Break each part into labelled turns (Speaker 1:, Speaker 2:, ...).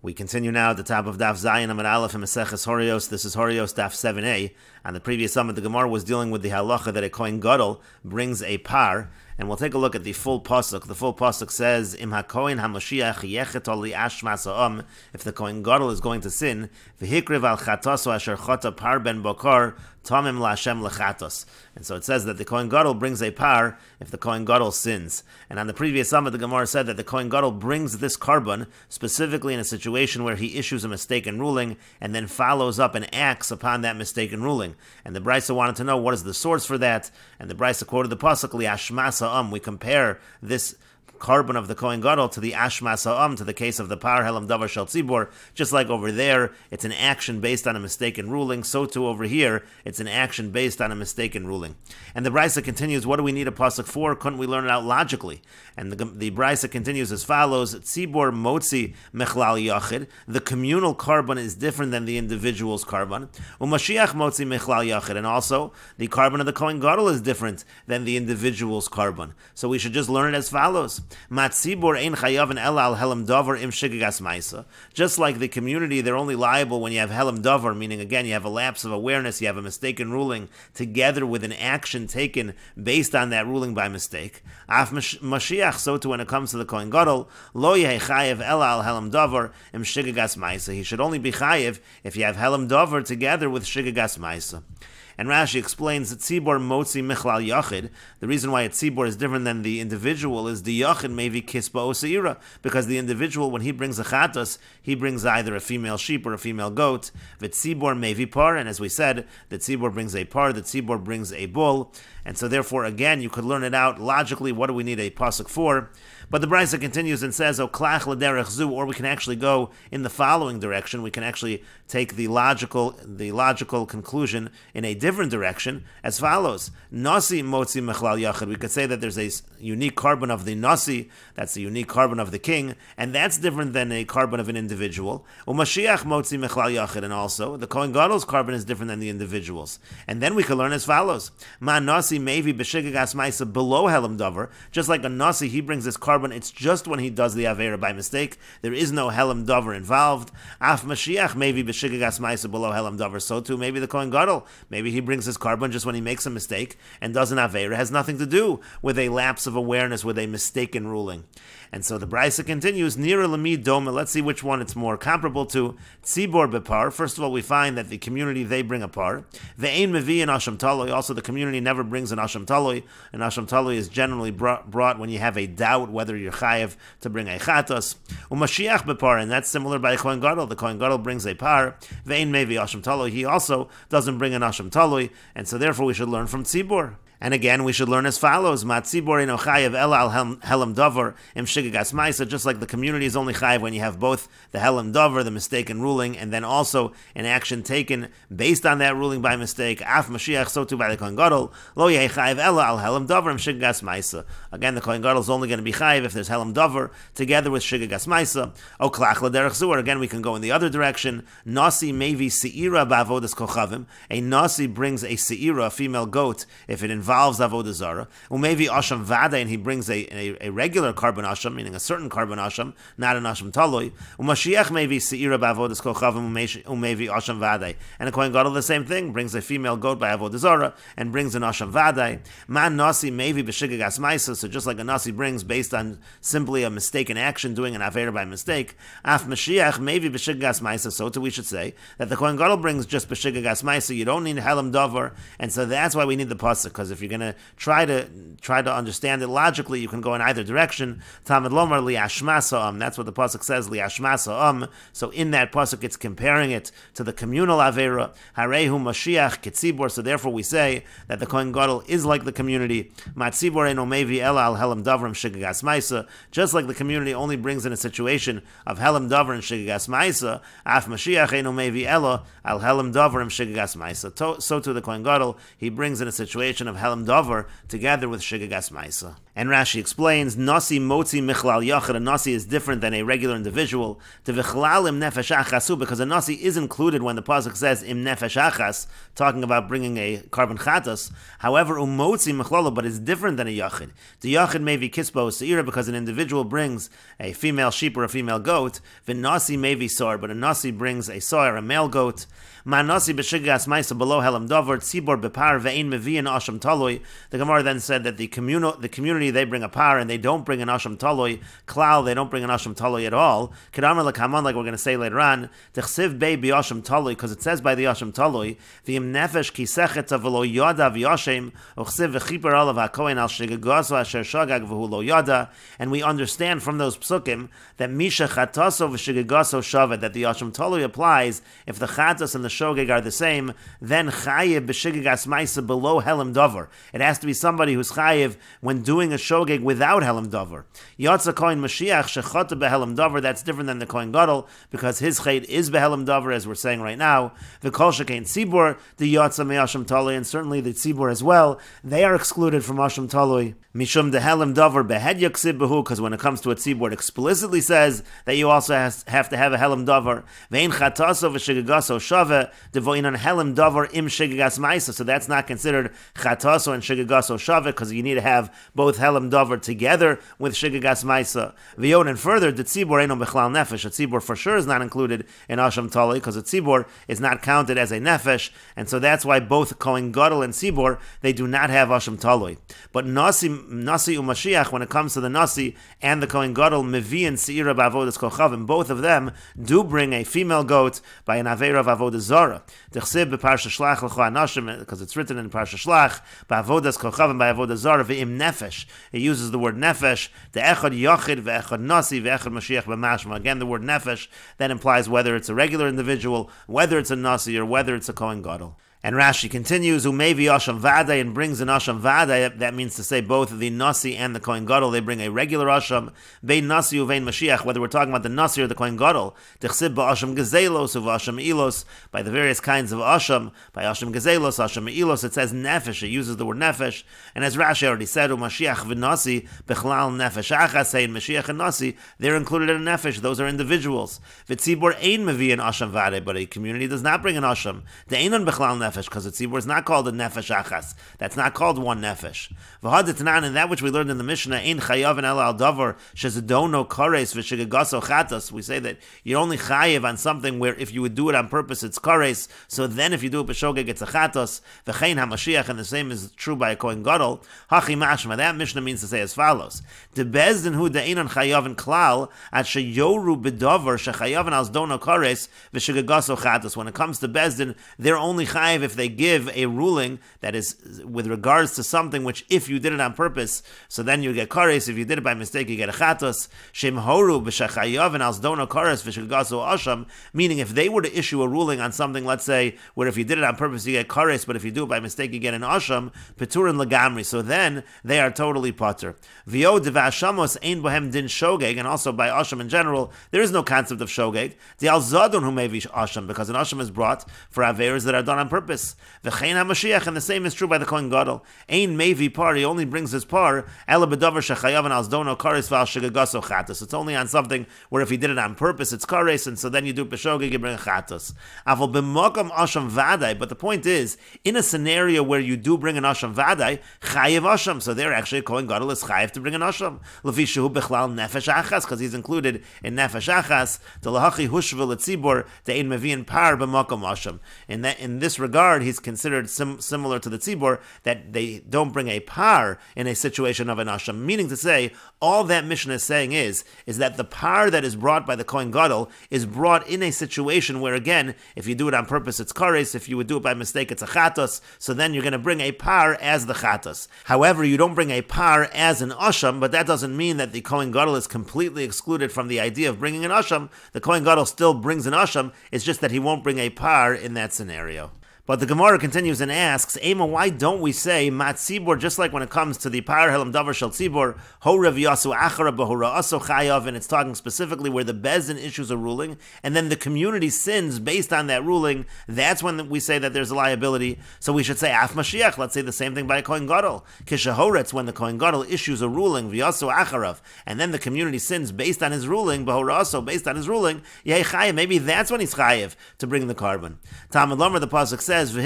Speaker 1: We continue now at the top of Daf Zayin Amud Aleph in Meseches Horayos. This is Horayos Daf 7a. On the previous summit, the Gemara was dealing with the halacha that a kohen gadol brings a par, and we'll take a look at the full pasuk. The full pasuk says, "Im hakohen hamashiach yechet al li'ashmas ha'am." If the kohen gadol is going to sin, v'hikriv al chataso asher chata par ben bokar tamim la'Hashem lechatos. And so it says that the kohen gadol brings a par if the kohen gadol sins. And on the previous summit, the Gemara said that the kohen gadol brings this carbon specifically in a situation where he issues a mistaken ruling and then follows up and acts upon that mistaken ruling. And the Brisa wanted to know what is the source for that, and the Brisa quoted the pasuk li'ashmas ha'am. We compare this carbon of the kohen gadol to the ashmas ha'am, to the case of the par helam davar shel tzibor. Just like over there, it's an action based on a mistaken ruling, so too over here, it's an action based on a mistaken ruling. And the Brisa continues, what do we need a pasuk for? Couldn't we learn it out logically? And the Brisa continues as follows, tzibor motzi mechlal yachid. The communal carbon is different than the individual's carbon. Umashiach motzi mechlal yachid. And also, the carbon of the kohen gadol is different than the individual's carbon. So we should just learn it as follows. Just like the community, they're only liable when you have helam davar, meaning again you have a lapse of awareness, you have a mistaken ruling, together with an action taken based on that ruling by mistake. Af Mashiach, so too when it comes to the kohen gadol, lo yehi chayev ela al helam davar im shigagas ma'isa. He should only be chayev if you have helam davar together with shigagas ma'isa. And Rashi explains that tzibor motzi michlal yachid. The reason why a tzibor is different than the individual is the yachid maybe kisba o seira, because the individual, when he brings a chatas, he brings either a female sheep or a female goat. V'tzibor maybe par, and as we said, the tzibor brings a par, the tzibor brings a bull, and so therefore again you could learn it out logically. What do we need a pasuk for? But the Brisa continues and says, "O klach l'derech zu," or we can actually go in the following direction. We can actually take the logical conclusion in a different direction as follows: Nasi motzi mechlal yachid. We could say that there's a unique carbon of the nasi, that's the unique carbon of the king, and that's different than a carbon of an individual. Umashiach motzi mechlal yachid, and also the kohen gadol's carbon is different than the individual's. And then we can learn as follows: Ma nasi mevi b'shigagas ma'isa below helam davar. Just like a nasi, he brings his carbon. It's just when he does the avera by mistake. There is no helam davar involved. Af Mashiach maybe b'shigagas ma'isa below helam davar. So too, maybe the kohen gadol, maybe he brings his carbon just when he makes a mistake and does an avera. It has nothing to do with a lapse of awareness, with a mistaken ruling. And so the Brisa continues, Nira lamid doma. Let's see which one it's more comparable to. Tzibor bepar. First of all, we find that the community, they bring a par. Ve'ein mevi an asham taloi. Also, the community never brings an asham taloi. An asham taloi is generally brought when you have a doubt whether you're chayev to bring a chatos. Umashiach bepar, and that's similar by kohen gadol. The kohen gadol brings a par. Ve'ein mevi asham taloi. He also doesn't bring an asham taloi, and so therefore we should learn from tzibor. And again, we should learn as follows: Matzibor eno chayev ela al helam davar im shigagas ma'isa. Just like the community is only chayev when you have both the helam davar, the mistaken ruling, and then also an action taken based on that ruling by mistake. Af Mashiach, so too by the kohen gadol, lo yehi chayev ela al helam davar im shigagas ma'isa. Again, the kohen gadol is only going to be chayev if there's helam davar together with shigagas ma'isa. O klach l'derech zuar. Again, we can go in the other direction. Nasi mevi seira ba'avodas kochavim. A nasi brings a seira, a female goat, if it involves avodah zara. Umevi asham vada, and he brings a regular carbon asham, meaning a certain carbon asham, not an asham taloi. Umashiach mevi seira ba'avodas kochavim umevi asham vada. And a kohen gadol the same thing, brings a female goat by avodah zara and brings an asham vada. Man nasi mevi b'shigagas ma'isa. So just like a nasi brings based on simply a mistaken action, doing an avera by mistake. Af Mashiach mevi b'shigagas ma'isa. So too we should say that the kohen gadol brings just b'shigagas ma'isa. You don't need helam davar, and so that's why we need the pasuk. Because if you're going to try to understand it logically, you can go in either direction. Talmud lomar li'ashmas ha'am. That's what the pasuk says, li'ashmas ha'am. So in that pasuk, it's comparing it to the communal avera. Harehu Mashiach ketzibor. So therefore, we say that the kohen gadol is like the community. Matzibor eno mevi ela al helam davrim shigagas ma'isa. Just like the community only brings in a situation of helam davrim shigagas ma'isa. Af Mashiach eno mevi ela al helam davrim shigagas ma'isa. So to the kohen gadol, he brings in a situation of helam davar together with shigagas ma'isa. And Rashi explains, Nasi motzi michlal yachid, a Nasi is different than a regular individual. To v'chlal im nefesh achasu, because a Nasi is included when the pasuk says im nefesh achas, talking about bringing a carbon chatas. However, umotzi michlalo, but it's different than a yachid. The yachid may be kispo seira, because an individual brings a female sheep or a female goat. The Nasi may be sor, but a Nasi brings a sor, a male goat. Manasi b'shigas ma'isa below helam davar tzibor bepar ve'ein mevi'in asham taloi. The Gemara then said that the community, they bring a par and they don't bring an asham taloi. Klal, they don't bring an asham taloi at all. Kedamar lekaman, like we're going to say later on, techsiv bei b'asham taloi, because it says by the asham taloi, v'im nefesh kisechet v'lo yada v'yashem uchsiv v'chiper alav hakohen al shigagoso asher shagag v'hu lo yada. And we understand from those psukim that misha chataso v'shigagoso shavet, that the asham taloi applies if the chatas and the shogeg are the same, then chayiv b'shigagas ma'isa below helam davar. It has to be somebody who's chayiv when doing a shogeg without helam davar. Yatsa kohen Mashiach shechata behelam davar, that's different than the kohen gadol, because his chayt is behelam davar, as we're saying right now. The kol shekein tzibur, the yatsa me'asham taloi, and certainly the tzibur as well, they are excluded from asham taloi. Mishum dehelam davar behed yaksib behu, because when it comes to a tzibur, it explicitly says that you also have to have a helam davar. Ve'in chataso v'shigagaso shave devoinan helam davar im shigagas ma'isa, so that's not considered chataso and shigagaso shave, because you need to have both helam davar together with shigagas ma'isa. V'yon, and further, the tzibur eino bechlal nefesh. A tzibur for sure is not included in asham taloi, because a tzibur is not counted as a nefesh, and so that's why both kohen gadol and tzibur, they do not have asham taloi. But Nasi u'Mashiach, when it comes to the Nasi and the Kohen Gadol, Mevi and Seira b'avodas kochavim, both of them do bring a female goat by an Aveira of Avodah Zara. D'chsib b'Parsha Shlach l'cho anashim, because it's written in Parsha Shlach, b'avodas kochavim by Avodah Zara, v'im nefesh. It uses the word nefesh, the echad yachid, v'echad Nasi, v'echad Mashiach b'mashma. Again, the word nefesh, that implies whether it's a regular individual, whether it's a Nasi, or whether it's a Kohen Gadol. And Rashi continues, Umevi Asham Vadai, and brings an Asham Vadai. That means to say both the Nasi and the Kohen Gadol, they bring a regular Asham. Vein Nasi uvein Mashiach, whether we're talking about the Nasi or the Kohen Gadol. Techsib ba'asham gezelos uv Asham ilos, by the various kinds of Asham, by Asham gezelos, Asham ilos, it says nefesh, it uses the word nefesh. And as Rashi already said, Mashiach v'Nasi bechlal nefesh achas, and Mashiach and Nasi, they're included in nefesh, those are individuals. V'tzibor ein mevi an Asham Vadai, but a community does not bring an Asham. The einon bechlal nefesh, because the tzibur is not called a nefesh achas. That's not called one nefesh. V'hadetanan, and that which we learned in the Mishnah, ein chayav and el al davar shezedono kares v'shigagaso chatas. We say that you're only chayav on something where if you would do it on purpose, it's kares. So then if you do it b'shogeg, it's a chatas. V'chein hamashiach, and the same is true by a kohen gadol. Hachi mashma. That Mishnah means to say as follows: the bezdin hu de'inon chayav and klal at sheyoru b'davar shechayav and al zdono kares v'shigagaso chatas. When it comes to bezdin, they're only chayav if they give a ruling that is with regards to something which if you did it on purpose, so then you get kares. If you did it by mistake, you get a chatos. Shem horu b'shachayav and alsdono kares v'shilgaso asham, meaning if they were to issue a ruling on something, let's say, where if you did it on purpose, you get kares, but if you do it by mistake, you get an asham, peturin lagamri, so then they are totally pater. V'yo devashamos ein bohem din shogeg, and also by asham in general, there is no concept of shogeg. The alzadon who may be asham, because an asham is brought for averas that are done on purpose. V'chein HaMashiach, and the same is true by the Kohen Gadol. Ein mevi par, he only brings his par, ela b'davar shechayav and alsdono kares v'al shigagaso chatos. It's only on something where if he did it on purpose, it's kares, and so then you do b'shogeg, you bring a chatos. Aval b'mokam asham vadai, but the point is, in a scenario where you do bring an asham vadai, chayav asham, so there actually a Kohen Gadol is chayav to bring an asham. Lefi shehu b'chlal nefesh achas, because he's included in nefesh achas, to lahachi hushvel etzibor, to ein mevi'in par b'mokam asham. In this regard, he's considered similar to the tzibur, that they don't bring a par in a situation of an asham. Meaning to say, all that Mishnah is saying is that the par that is brought by the Kohen Gadol is brought in a situation where, again, if you do it on purpose, it's kares. If you would do it by mistake, it's a chatos. So then you're going to bring a par as the chatos. However, you don't bring a par as an asham, but that doesn't mean that the Kohen Gadol is completely excluded from the idea of bringing an asham. The Kohen Gadol still brings an asham. It's just that he won't bring a par in that scenario. But the Gemara continues and asks, Ema, why don't we say mat tzibor, just like when it comes to the par helam davar shel tzibor, ho rev yasu achara behora aso chayav, and it's talking specifically where the Bezdin issues a ruling, and then the community sins based on that ruling, that's when we say that there's a liability. So we should say af Mashiach, let's say the same thing by a Kohen Gadol. Kishahoretz, when the Kohen Gadol issues a ruling, v'yasu acharav, and then the community sins based on his ruling, behora aso, based on his ruling, yeh chayav, maybe that's when he's chayav to bring the carbon. Talmud Lomer, the pasuk says, it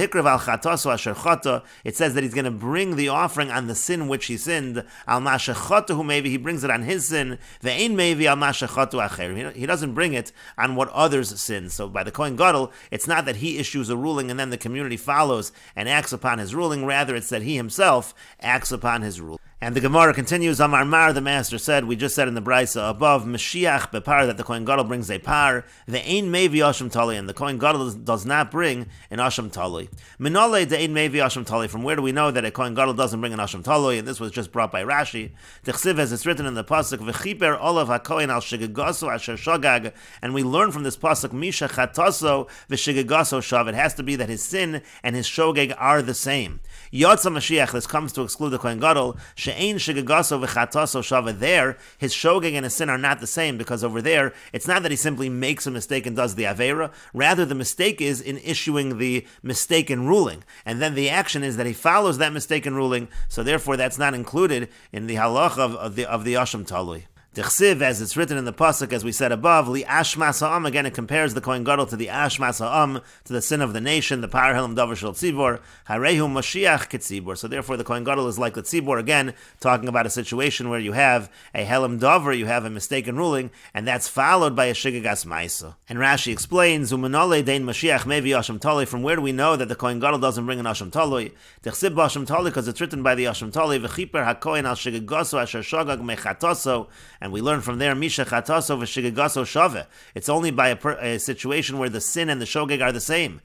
Speaker 1: says that he's going to bring the offering on the sin which he sinned. Al Masechet, maybe he brings it on his sin. Maybe al Masechet. He doesn't bring it on what others sin. So by the Kohen Gadol, it's not that he issues a ruling and then the community follows and acts upon his ruling. Rather, it's that he himself acts upon his ruling. And the Gemara continues, Amar Mar, the master said, we just said in the Brisa above, Mashiach bepar, that the Kohen Gadol brings a par, the ein mevi asham tali, and the Kohen Gadol does not bring an asham tali. Minole de ein mevi asham tali, from where do we know that a Kohen Gadol doesn't bring an asham tali? And this was just brought by Rashi. T'chsiv, as it's written in the pasuk, v'chiper olav hakohen al shigagaso asher shogag, and we learn from this pasuk, misha chataso v'shigagaso shav. It has to be that his sin and his shogeg are the same. Yotza Mashiach, this comes to exclude the Kohen Gadol, she'ein shigagaso v'chataso shava. There, his shogeg and his sin are not the same, because over there, it's not that he simply makes a mistake and does the avera. Rather, the mistake is in issuing the mistaken ruling, and then the action is that he follows that mistaken ruling. So therefore, that's not included in the halach of the asham talui. T'chsiv, as it's written in the pasuk, as we said above, li ashmas ha'am. Again, it compares the Kohen Gadol to the ashmas ha'am, to the sin of the nation, the par helam davar shel tzibor, harehu Mashiach ketzibor. So therefore, the Kohen Gadol is like the tzibor. Again, talking about a situation where you have a helam davar, you have a mistaken ruling, and that's followed by a shigagas ma'isa. And Rashi explains, umanole dein Mashiach mevi asham tali. From where do we know that the Kohen Gadol doesn't bring an asham tali? T'chsiv b'asham tali, because it's written by the asham tali, v'chiper hakohen al shigagaso asher shogag mechataso. And we learn from there, Misha Chataso v'Shigagaso Shave. It's only by a situation where the sin and the shogeg are the same.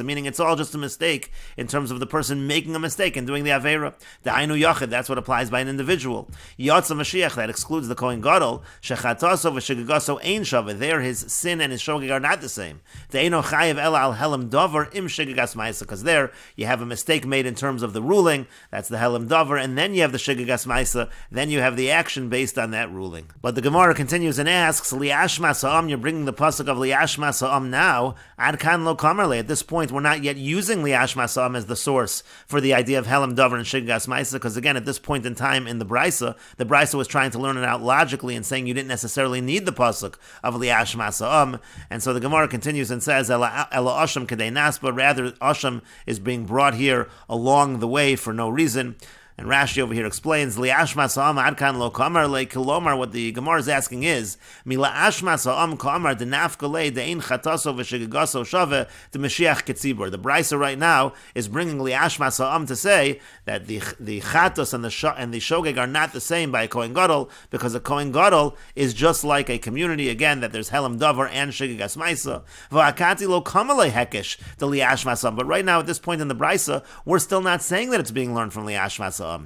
Speaker 1: Meaning it's all just a mistake in terms of the person making a mistake and doing the Avera. The Ainu Yachid, that's what applies by an individual. Yotza Mashiach, that excludes the Kohen Gadol. Shechataso v'Shigagaso Ein Shave. There his sin and his shogeg are not the same. The Eino Chayev Ela Al Helam Dover Im Shigagas Ma'isa. Because there you have a mistake made in terms of the ruling. That's the Helam Dover. And then you have the Shigagas Ma'isa. Then you have the action based on that ruling. But the Gemara continues and asks, Liashma Sa'am, you're bringing the pasuk of Liashma Sa'am now. Ad kan lo kamarle. At this point, we're not yet using Liashma Sa'am as the source for the idea of Helam Davar and Shigas Ma'isa, because again, at this point in time in the Brisa was trying to learn it out logically and saying you didn't necessarily need the pasuk of Liashma Sa'am. And so the Gemara continues and says, Ela Asham Kedei Nas, but rather Asham is being brought here along the way for no reason. And Rashi over here explains, Li'ashma sa'am adkan lo kamar le kilomar. What the Gemara is asking is, Mila ashma sa'am kamar de nafkale de ein chataso v'shigagaso shave de Mashiach ketzibur. The Brisa right now is bringing Li'ashma sa'am to say that the chatos and the shogeg are not the same by a Kohen Gadol, because a Kohen Gadol is just like a community, again, that there's Helam Davar and Shigagas Ma'isa. V'akati lo kamale hekesh de Li'ashma sa'am. But right now, at this point in the Brisa, we're still not saying that it's being learned from Li'ashma sa'am. Because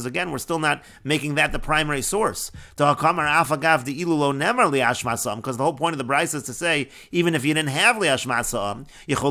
Speaker 1: again, we're still not making that the primary source. Because the whole point of the Brisa is to say, even if you didn't have Li'ashma Sa'am, you can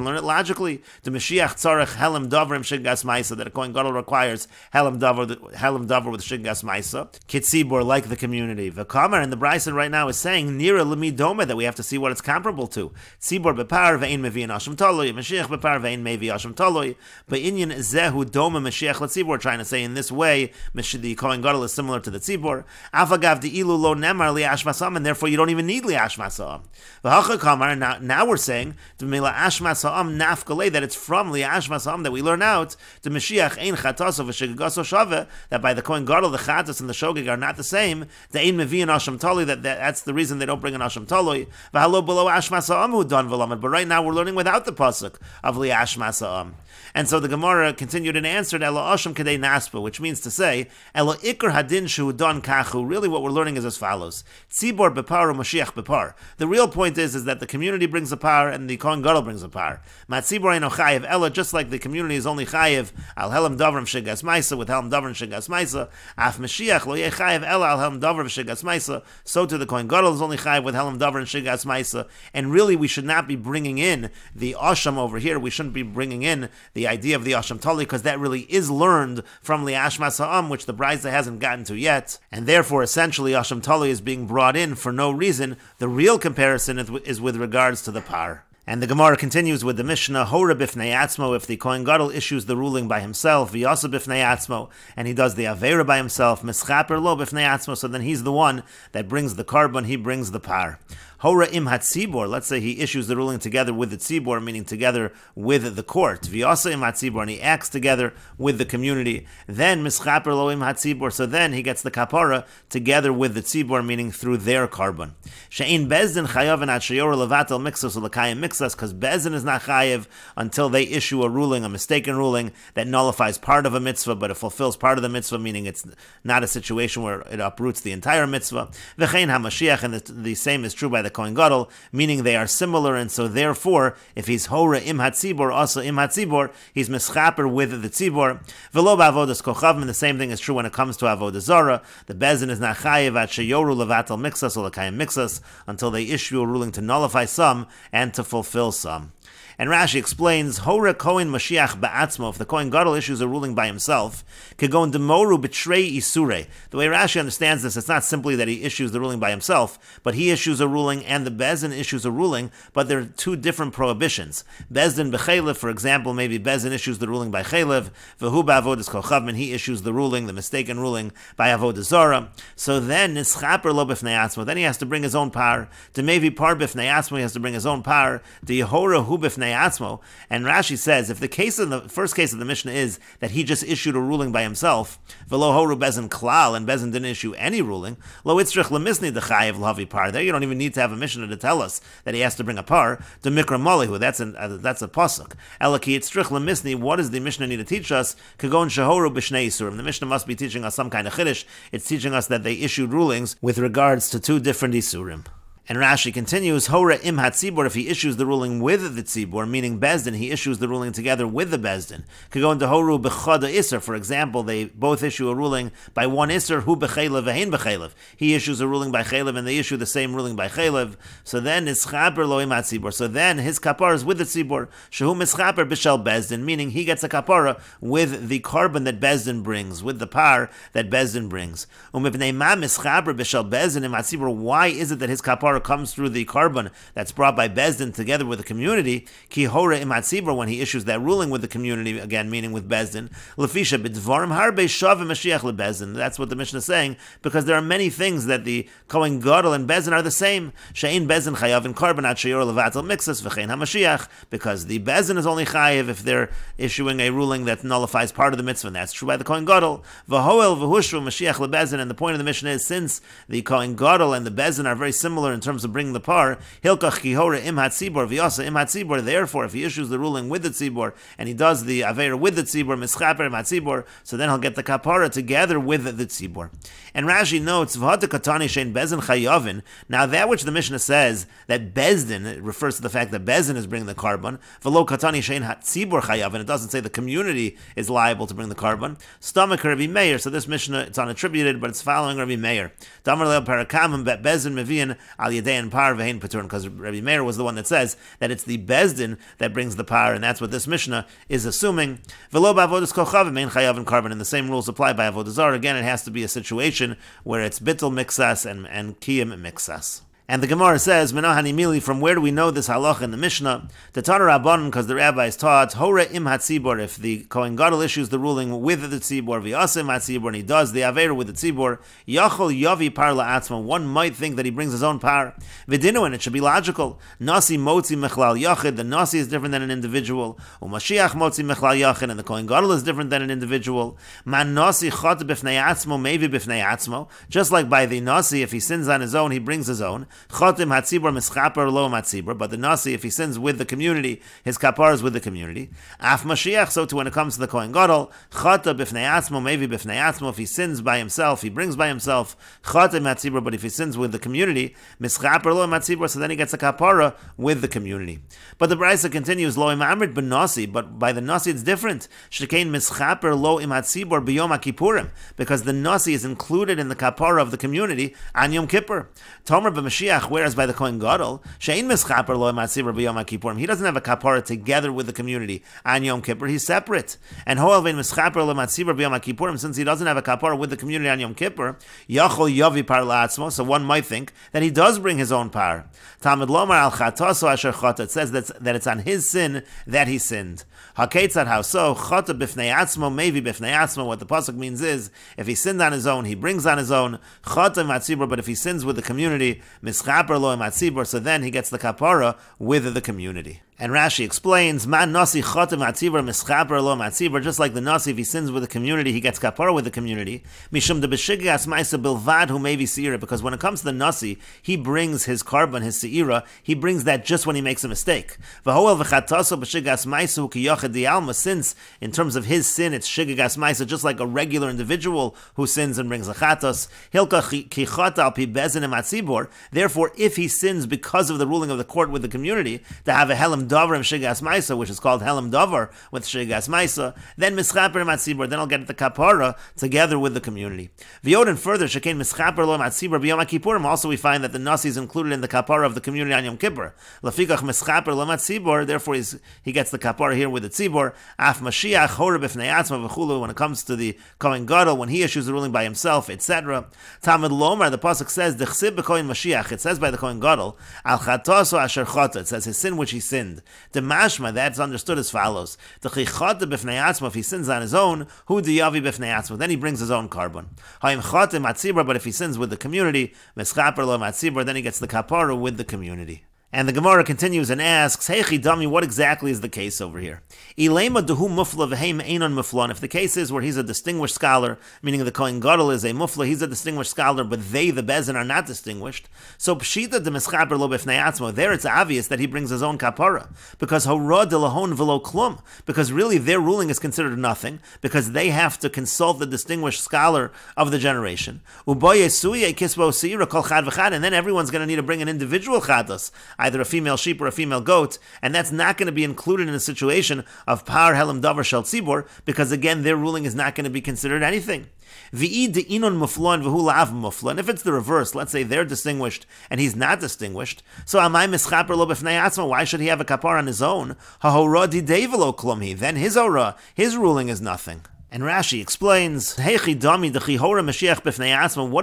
Speaker 1: learn it logically. The Mashiach tzarech Helam Davar Shigas Ma'isa, that a Kohen Gadol requires Helam Davar with Shigas Ma'isa, Kitzibur, like the community. V'kamar, and the Brisa right now is saying Nira Lemidoma, that we have to see what it's comparable to. Tzibur bepar ve'ein mevi an asham taloi, Mashiach bepar ve'ein mevi asham taloi. But inyan zehu doma Mashiach letzibur. We're trying to say in this way, the Kohen Gadol is similar to the tzibur. Afagav di'ilu lo nemar li'ashma sa'am, and therefore you don't even need li'ashma sa'am. V'hacha kamar, now we're saying to li'ashma sa'am nafkalei, that it's from li'ashma sa'am that we learn out to Mashiach ein chataso v'shigagaso shave, that by the Kohen Gadol the chatas and the shogeg are not the same. The ein mevi an asham taloi, that's the reason they don't bring an asham taloi. V'halo below ashma sa'am hu don v'lamed. But right now we're learning without the pasuk of li'ashma sa'am. Sa'am. And so the Gemara continued and answered, Elo Osham Kadei Naspa, which means to say, Elo Ikar Hadin Shu Don Kachu. Really what we're learning is as follows. Tzibor Bepar Mashiach Bepar. The real point is that the community brings a par and the Kohen Gadol brings a par. Matzibor Eno Chayev Elo, just like the community is only Chayev, Al Helam Davram Shegas Maisa, with Helam Davram Shegas Maisa, Af Mashiach Lo Yeh Chayev Elo Al Helam Davram Shegas Maisa, so to the Kohen Gadol is only Chayev with Helam Davram Shegas Maisa. And really we should not be bringing in the Osham over here. We shouldn't be bringing in the idea of the Asham Tali, because that really is learned from Li'ash Masa'am, which the Braisa hasn't gotten to yet, and therefore essentially Asham Tali is being brought in for no reason. The real comparison is with regards to the par. And the Gemara continues with the Mishnah, Hora b'fnei atzmo, if the Kohen Gadol issues the ruling by himself, V'yasa b'fnei atzmo, and he does the Avera by himself, Mischaper lo b'fnei atzmo, so then he's the one that brings the carbon, he brings the par. Hora im hatzibor, let's say he issues the ruling together with the tzibor, meaning together with the court. V'yasa im hatzibor, and he acts together with the community. Then mischaper lo im hatzibor, so then he gets the kapara together with the tzibor, meaning through their carbon. She'in bezdin chayav and atshayora levatel mixas or lekayim mixas, because bezdin is not chayav until they issue a ruling, a mistaken ruling that nullifies part of a mitzvah, but it fulfills part of the mitzvah, meaning it's not a situation where it uproots the entire mitzvah. V'chein hamashiach, and the same is true by the Kohen Gadol, meaning they are similar, and so therefore, if he's hora im hatzibor, also im hatzibor, he's mischaper with the tzibor. V'lo ba'avodas kochavim, and the same thing is true when it comes to avodah zara. The bezin is not chayev at sheyoru levatel mixas or lekayim mixas until they issue a ruling to nullify some and to fulfill some. And Rashi explains, Hora Kohen Mashiach Ba'atzmo, if the Kohen Gadol issues a ruling by himself, Kegon Demoru B'trei Isure. The way Rashi understands this, it's not simply that he issues the ruling by himself, but he issues a ruling and the Bezdin issues a ruling, but there are two different prohibitions. Bezdin B'chelev, for example, maybe Bezdin issues the ruling by Chelev, V'hu Ba'avodas Kochavim, he issues the ruling, the mistaken ruling, by Avodah Zara. So then, Nischaper Lo B'fnei Atzmo, then he has to bring his own par. To maybe par B'fnei Atzmo, he has to bring his own par. To Yehora Hu B'fnei Atzmo, and Rashi says if the case in the first case of the Mishnah is that he just issued a ruling by himself, v'lo horu bezin klal, and bezin didn't issue any ruling, lo itzrich lemisni dechayev lavi par. There you don't even need to have a Mishnah to tell us that he has to bring a par. The mikra molihu, that's a pasuk. Elaki itzrich lemisni. What does the Mishnah need to teach us? Kagon shahoru b'shnei isurim. The Mishnah must be teaching us some kind of chiddush. It's teaching us that they issued rulings with regards to two different isurim. And Rashi continues, Hora im hatzibor, if he issues the ruling with the tzibor, meaning Bezdin, he issues the ruling together with the Bezdin. Could go into Horu b'chada iser, for example, they both issue a ruling by one iser, hu b'chelev v'hein b'chelev. He issues a ruling by chelev, and they issue the same ruling by chelev. So then, ischaper lo im hatzibor. So then, his kapara is with the tzibor. Shehu mischaper b'shel Bezdin, meaning he gets a kapara with the carbon that Bezdin brings, with the par that Bezdin brings. Umibnei ma mischaper b'shel Bezdin im hatzibor. Why is it that his kapara comes through the carbon that's brought by Bezdin together with the community? Ki hora im hatzibor, when he issues that ruling with the community, again meaning with Bezdin. Lefisha b'dvarim harbe shavim Mashiach leBezdin. That's what the Mishnah is saying, because there are many things that the Kohen Gadol and Bezdin are the same. She'ein Bezdin chayav in carbon at sheyor levatel mixas v'chein hamashiach, because the Bezdin is only chayav if they're issuing a ruling that nullifies part of the mitzvah, and that's true by the Kohen Gadol. V'hoel v'hushru Mashiach leBezdin, and the point of the Mishnah is, since the Kohen Gadol and the Bezdin are very similar in terms of bringing the par, hilkach kihora im hatzibor v'yasa im hatzibor. Therefore, if he issues the ruling with the tzibor and he does the avera with the tzibor, mischaper im hatzibor, so then he'll get the kapara together with the tzibor. And Rashi notes, v'hata katani shein bezin chayavin. Now that which the Mishnah says that Bezdin, it refers to the fact that Bezdin is bringing the carbon. V'lo katani shein hatzibor chayavin. It doesn't say the community is liable to bring the carbon. Stomach Rabbi Meir. So this Mishnah, it's unattributed, but it's following Rabbi Meir. Damar leo parakamim bet Bezdin mevian al yadein par v'hein patur, because Rabbi Meir was the one that says that it's the Bezdin that brings the par, and that's what this Mishnah is assuming. V'lo ba'avodas kochavim ein chayavin carbon, and the same rules apply by avodah zara. Again, it has to be a situation where it's bittul mixas and kiyim mixas. And the Gemara says, Menahani Mili, from where do we know this halach in the Mishnah? The Tana Rabbanon, because the rabbis taught, Hora im hatzibor, if the Kohen Gadol issues the ruling with the tzibor, v'yasa im hatzibor, and he does the avera with the tzibor, yachol yavi par la'atzma, one might think that he brings his own par. V'dinu, and it should be logical. Nasi motzi mechlal yachid, the nasi is different than an individual. Umashiach motzi mechlal yachid, and the Kohen Gadol is different than an individual. Man nasi chot b'fnei atzmo, mevi b'fnei atzmo, just like by the nasi, if he sins on his own, he brings his own. Chotim hatzibor mischaper lo matzibor. But the nasi, if he sins with the community, his kapara is with the community. Af Mashiach, so too when it comes to the Kohen Gadol, chata b'fnei atzmo, maybe b'fnei atzmo, if he sins by himself, he brings by himself, chotim hatzibor, but if he sins with the community, mischaper lo matzibor, so then he gets a kapara with the community. But the Brisa continues, lo im amrit b'nasi, but by the nasi it's different. Shekein mischaper lo im hatzibor b'yom HaKippurim, because the nasi is included in the kapara of the community on Yom Kippur. Tomer b'Mashiach, whereas by the Kohen Gadol, she'ein mischaper lo im hatzibor b'yom HaKippurim, he doesn't have a kapara together with the community on Yom Kippur, he's separate. And hoel vein mischaper lo matzibor b'yom HaKippurim, since he doesn't have a kapara with the community on Yom Kippur, yachol yavi par la'atzmo, so one might think that he does bring his own par. Talmud lomar al chataso asher chata, it says that it's on his sin that he sinned. Haketzad, how so? Chata b'fnei atzmo, maybe b'fnei atzmo. What the pasuk means is, if he sinned on his own, he brings on his own. Chata matzibor, but if he sins with the community, mischaper lo matzibor, so then he gets the kapara with the community. And Rashi explains, man nasi chotem matzibor mischaper lo matzibor, just like the nasi, if he sins with the community, he gets kapara with the community. Mishum de b'shigas ma'isa bilvad hu maybe seira, because when it comes to the nasi, he brings his carbon, his seira, he brings that just when he makes a mistake. V'hoel v'chataso b'shigas ma'isa hu kiyachad di'alma, since in terms of his sin, it's shigas ma'isa, just like a regular individual who sins and brings a chatos. Hilka kichata al pi bezin matzibor. Therefore, if he sins because of the ruling of the court with the community, to have a helam davar shigas ma'isa, which is called helam davar with shigas ma'isa, then mischaper matzibor, then I'll get the kapara together with the community. V'yoden further, shekein mischaper lo matzibor b'yom HaKippurim, also we find that the nasi is included in the kapara of the community on Yom Kippur. Lafikach mischaper lo matzibor, therefore he gets the kapara here with the tzibor. Af Mashiach hora b'fnei atzma v'chulu, when it comes to the Kohen Gadol, when he issues the ruling by himself, etc. Talmud lomar, the pasuk says, dechsib b'kohen Mashiach, it says by the Kohen Gadol, al chataso asher chata, it says his sin which he sinned. The mashma, that's understood as follows: the chichata b'fnei atzma, if he sins on his own, hu diyavi b'fnei atzma, then he brings his own carbon. Ha'im chata matzibor, but if he sins with the community, mischaper lo matzibor, then he gets the kapara with the community. And the Gemara continues and asks, Hey Chidami, what exactly is the case over here? Ilema dehu mufla v'heim einon muflan. If the case is where he's a distinguished scholar, meaning the Kohen Gadol is a mufla, he's a distinguished scholar, but they, the Bezin, are not distinguished. So pshita de mischaper lo b'fnei atzmo, there it's obvious that he brings his own kapara, because hora de lahon v'lo klum, because really their ruling is considered nothing, because they have to consult the distinguished scholar of the generation. Uboye suye kisbo seira kol chad v'chad, and then everyone's going to need to bring an individual chadas, either a female sheep or a female goat, and that's not going to be included in a situation of par helam davar shel tzibor, because again, their ruling is not going to be considered anything. V'id inon muflan v'hu la'av muflan. If it's the reverse, let's say they're distinguished and he's not distinguished, so amai mischaper lo b'fnei atzma, why should he have a kapar on his own? Ha'hora didei v'lo klumhi, then his ora, his ruling is nothing. And Rashi explains, what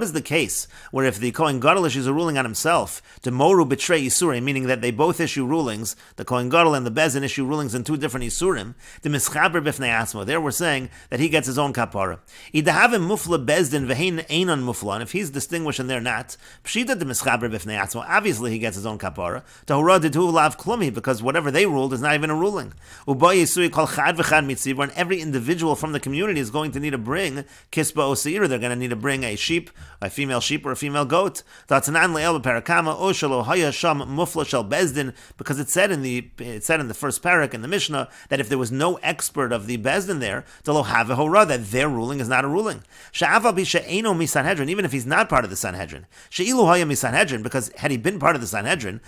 Speaker 1: is the case where if the Kohen Gadol issues a ruling on himself, to moru betray Yisurim, meaning that they both issue rulings, the Kohen Gadol and the Bezin issue rulings in two different Yisurim, the mischaber b'fnei atzmo, there we're saying that he gets his own kapara. Idahavim mufla bezdin v'hein einon muflan, if he's distinguished and they're not, pshita de mischaber b'fnei atzmo, obviously he gets his own kapara, tahura didu lav klumi, because whatever they ruled is not even a ruling. Uba Yisui kol chad v'chad mitzibor, and every individual from the community is going to need to bring kisba oseir. They're going to need to bring a sheep, a female sheep or a female goat. Because it said in the first parak in the Mishnah that if there was no expert of the bezdin there, that their ruling is not a ruling. Even if he's not part of the Sanhedrin, because had he been part of the Sanhedrin,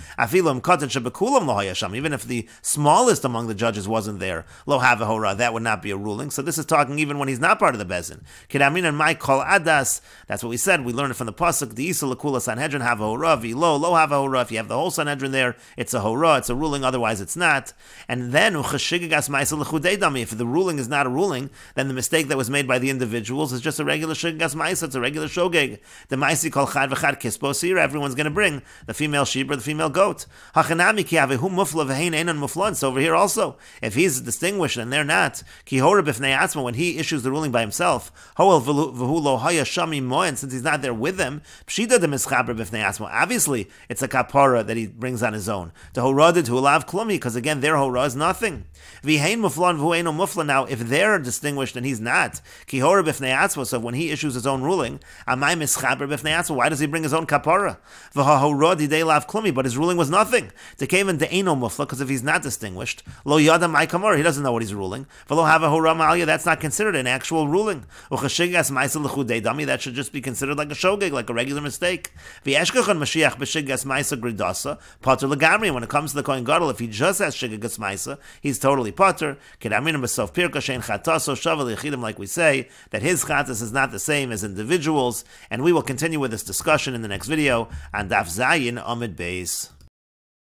Speaker 1: even if the smallest among the judges wasn't there, that would not be a ruling. So this is talking even when he's not part of the bezin. Kedamin and my kol adas. That's what we said. We learned it from the pasuk. The isa lekula Sanhedrin have a hora, v'lo lo have a hora. If you have the whole Sanhedrin there, it's a hora. It's a ruling. Otherwise, it's not. And then uchashigas ma'isa lechudei dami. If the ruling is not a ruling, then the mistake that was made by the individuals is just a regular shigas ma'isa. It's a regular shogeg. The ma'isi kol chad v'chad kispo sira. Everyone's going to bring the female sheep or the female goat. Hachanami ki avehu mufla v'hein einan muflan. So over here also, if he's distinguished and they're not, ki hora b'fnei atzma, when he he issues the ruling by himself, since he's not there with them, obviously it's a kapara that he brings on his own. Because again, their hora is nothing. Now, if they're distinguished and he's not, so when he issues his own ruling, why does he bring his own kapara? But his ruling was nothing. Because if he's not distinguished, he doesn't know what he's ruling. That's not considered an actual ruling. That should just be considered like a shogeg, like a regular mistake. When it comes to the Kohen Gadol, if he just has shigagas maisa, he's totally potter. Like we say, that his chatas is not the same as individuals, and we will continue with this discussion in the next video on Daf Zayin Amid Beis.